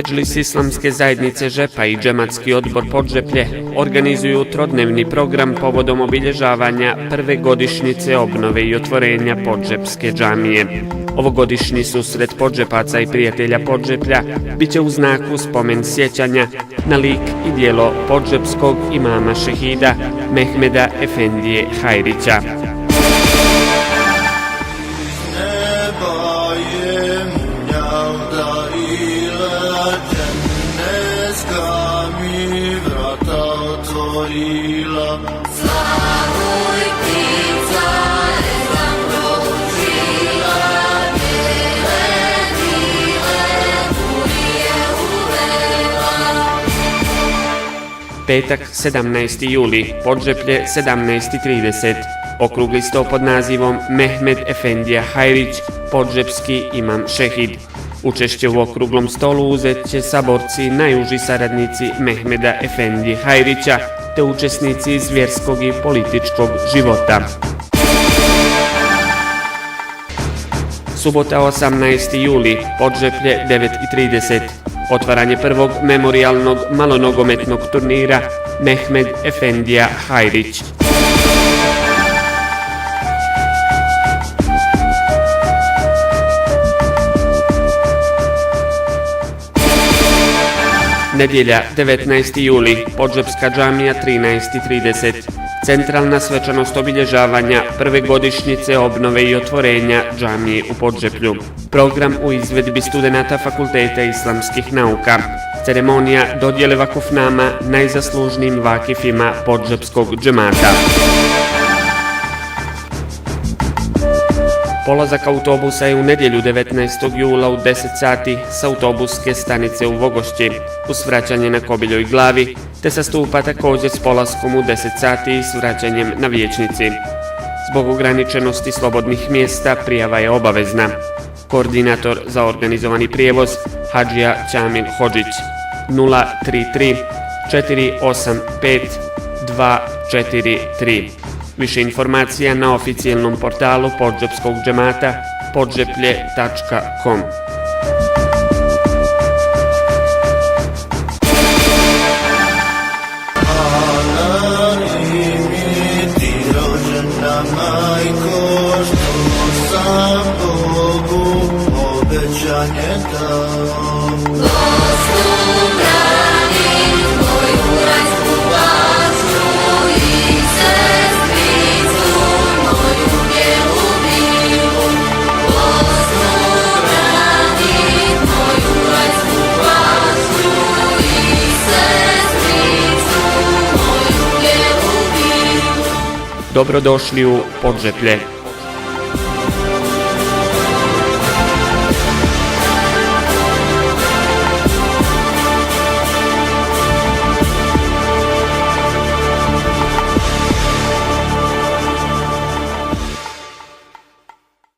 Medžlis Islamske zajednice Žepa i Džematski odbor Podžeplje organizuju trodnevni program povodom obilježavanja prve godišnjice obnove i otvorenja Podžepske džamije. Ovogodišnji susret Podžepaca i prijatelja Podžeplja bit će u znaku spomen sjećanja na lik i djelo podžepskog imama šehida Mehmeda Efendije Hajrića. Petak 17. juli, Podžeplje 17:30. Okrugli sto pod nazivom Mehmed Efendija Hajrić, podžepski imam šehid. Učešće u okruglom stolu uzet će saborci, najuži saradnici Mehmeda Efendije Hajrića, te učesnici iz vjerskog i političkog života. Subota 18. juli, Podžeplje 9:30. Otvaranje prvog memorijalnog malonogometnog turnira Mehmed Efendija Hajrić. Nedjelja 19. juli, Podžepska džamija 13:30. Centralna svečanost obilježavanja prve godišnjice obnove i otvorenja džamije u Podžeplju. Program u izvedbi studenata Fakulteta islamskih nauka. Ceremonija dodjele vakufnama najzaslužnijim vakifima podžepskog džemata. Polazak autobusa je u nedjelju 19. jula u 10 sati s autobuske stanice u Vogošći, uz vraćanje na Kobiljoj glavi, te sastupa također s polaskom u 10 sati i s vraćanjem na Vijećnici. Zbog ograničenosti slobodnih mjesta prijava je obavezna. Koordinator za organizovani prijevoz Hadžija Ćamin Hodžić 033 485 243. Više informacija na oficijelnom portalu Podžepskog džemata podžeplje.com. Dobrodošli u Podžeplje.